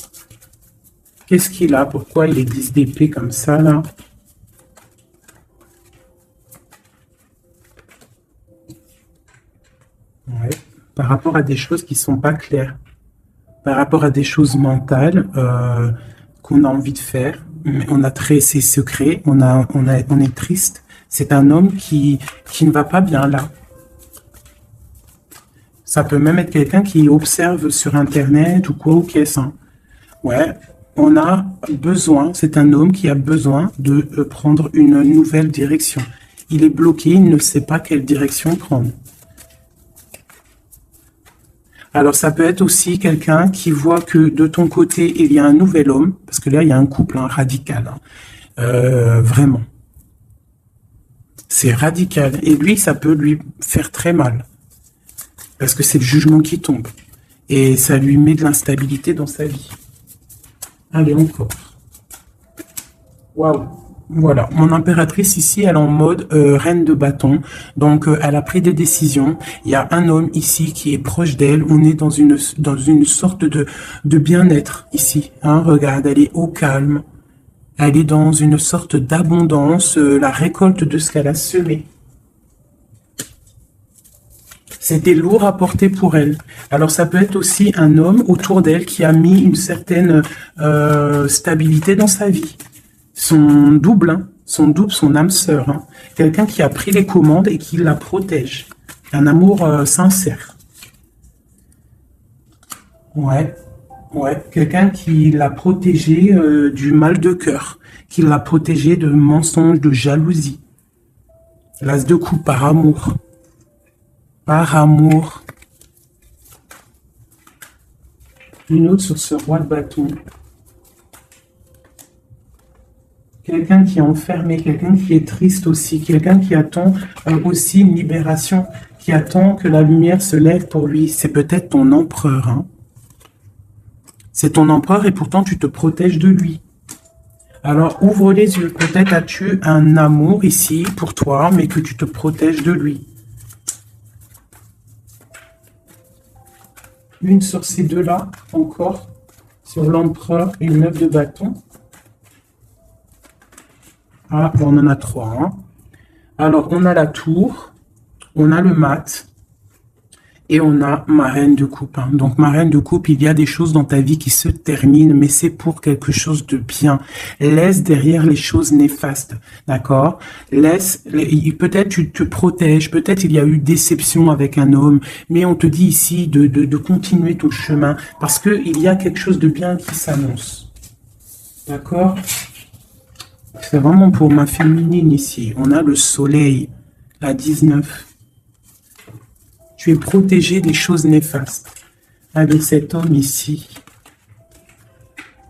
Qu'est-ce qu'il a? Pourquoi il est 10 d'épée comme ça, là? Ouais, par rapport à des choses qui sont pas claires. Par rapport à des choses mentales qu'on a envie de faire. On a ses secrets, on est triste. C'est un homme qui ne va pas bien là. Ça peut même être quelqu'un qui observe sur Internet ou quoi ou qu'est-ce. Hein. Ouais, on a besoin, c'est un homme qui a besoin de prendre une nouvelle direction. Il est bloqué, il ne sait pas quelle direction prendre. Alors, ça peut être aussi quelqu'un qui voit que de ton côté, il y a un nouvel homme, parce que là, il y a un couple radical, hein, vraiment. C'est radical. Et lui, ça peut lui faire très mal, parce que c'est le jugement qui tombe. Et ça lui met de l'instabilité dans sa vie. Allez, encore. Waouh! Voilà, mon impératrice ici, elle est en mode reine de bâton, donc elle a pris des décisions. Il y a un homme ici qui est proche d'elle. On est dans une sorte de bien-être ici. Hein, regarde, elle est au calme. Elle est dans une sorte d'abondance, la récolte de ce qu'elle a semé. C'était lourd à porter pour elle. Alors ça peut être aussi un homme autour d'elle qui a mis une certaine stabilité dans sa vie. Son double, hein, son âme sœur. Hein. Quelqu'un qui a pris les commandes et qui la protège. Un amour sincère. Ouais, quelqu'un qui l'a protégé du mal de cœur. Qui l'a protégé de mensonges, de jalousie. L'as de coupe par amour. Par amour. Une autre sur ce roi de bâton. Quelqu'un qui est enfermé, quelqu'un qui est triste aussi, quelqu'un qui attend aussi une libération, qui attend que la lumière se lève pour lui. C'est peut-être ton empereur. Hein. C'est ton empereur et pourtant tu te protèges de lui. Alors, ouvre les yeux. Peut-être as-tu un amour ici pour toi, mais que tu te protèges de lui. Une sur ces deux-là, encore, sur l'empereur et le 9 de bâton. Ah, on en a trois. Hein. Alors, on a la tour, on a le mat, et on a ma reine de coupe. Hein. Donc, ma reine de coupe, il y a des choses dans ta vie qui se terminent, mais c'est pour quelque chose de bien. Laisse derrière les choses néfastes, d'accord? Peut-être tu te protèges, peut-être il y a eu déception avec un homme, mais on te dit ici de continuer ton chemin, parce que il y a quelque chose de bien qui s'annonce. D'accord? C'est vraiment pour ma féminine ici. On a le soleil, la 19. Tu es protégé des choses néfastes. Avec cet homme ici.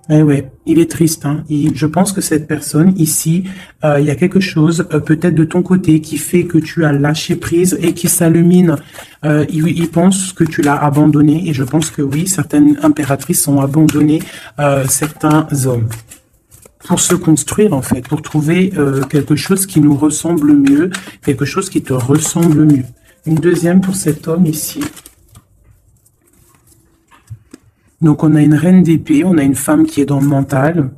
Eh ouais, il est triste. Hein. Je pense que cette personne ici, il y a quelque chose peut-être de ton côté qui fait que tu as lâché prise et qui s'allumine. Il pense que tu l'as abandonné et je pense que oui, certaines impératrices ont abandonné certains hommes. Pour se construire en fait, pour trouver quelque chose qui nous ressemble mieux, quelque chose qui te ressemble mieux. Une deuxième pour cet homme ici. Donc, on a une reine d'épée, on a une femme qui est dans le mental.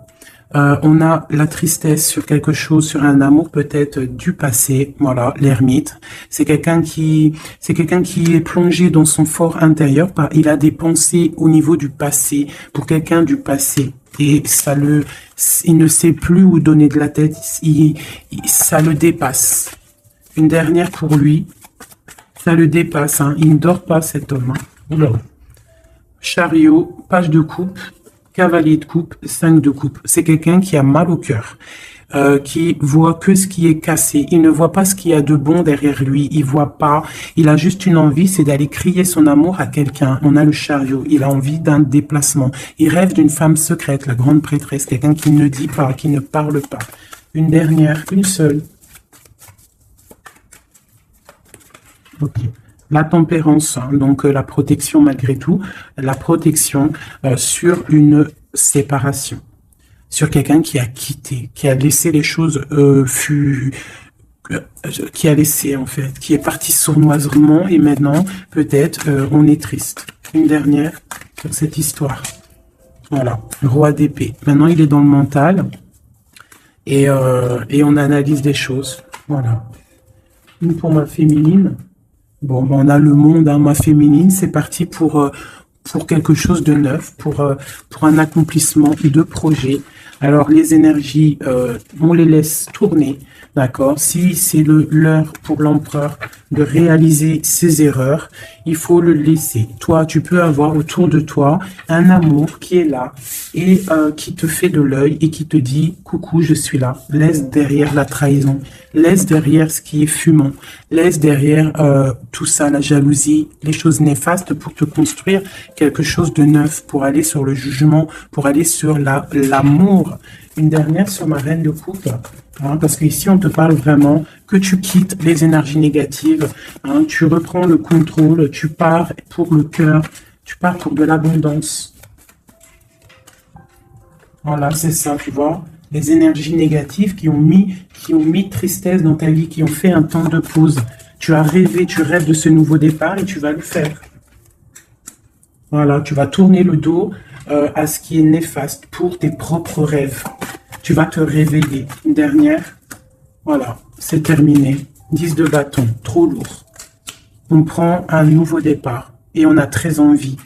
On a la tristesse sur quelque chose, sur un amour peut-être du passé. Voilà, l'ermite. C'est quelqu'un qui est plongé dans son fort intérieur. Il a des pensées au niveau du passé, pour quelqu'un du passé. Et il ne sait plus où donner de la tête. Ça le dépasse. Une dernière pour lui. Ça le dépasse, hein. Il ne dort pas cet homme. Hein. Oula. Chariot, page de coupe, cavalier de coupe, 5 de coupe. C'est quelqu'un qui a mal au cœur, qui voit que ce qui est cassé. Il ne voit pas ce qu'il y a de bon derrière lui. Il voit pas. Il a juste une envie, c'est d'aller crier son amour à quelqu'un. On a le chariot. Il a envie d'un déplacement. Il rêve d'une femme secrète, la grande prêtresse, quelqu'un qui ne dit pas, qui ne parle pas. Une dernière, une seule. Ok. La tempérance, hein, donc la protection malgré tout, la protection sur une séparation, sur quelqu'un qui a quitté, qui a laissé les choses qui a laissé en fait, qui est parti sournoisement et maintenant peut-être on est triste. Une dernière sur cette histoire. Voilà, roi d'épée. Maintenant il est dans le mental et on analyse des choses. Voilà. Une pour ma féminine. Bon, on a le monde, hein, ma féminine, c'est parti pour quelque chose de neuf, pour un accomplissement de projet. Alors, les énergies, on les laisse tourner, d'accord? Si c'est l'heure pour l'empereur de réaliser ses erreurs, il faut le laisser. Toi, tu peux avoir autour de toi un amour qui est là et qui te fait de l'œil et qui te dit « Coucou, je suis là ». Laisse derrière la trahison, laisse derrière ce qui est fumant, laisse derrière tout ça, la jalousie, les choses néfastes pour te construire quelque chose de neuf, pour aller sur le jugement, pour aller sur l'amour. Une dernière sur ma reine de coupe, hein, parce qu'ici on te parle vraiment que tu quittes les énergies négatives, hein, tu reprends le contrôle, tu pars pour le cœur, tu pars pour de l'abondance. Voilà, c'est ça, tu vois, les énergies négatives qui ont mis tristesse dans ta vie, qui ont fait un temps de pause. Tu as rêvé, tu rêves de ce nouveau départ et tu vas le faire. Voilà, tu vas tourner le dos à ce qui est néfaste pour tes propres rêves. Tu vas te réveiller. Une dernière. Voilà, c'est terminé. 10 de bâton, trop lourd. On prend un nouveau départ et on a très envie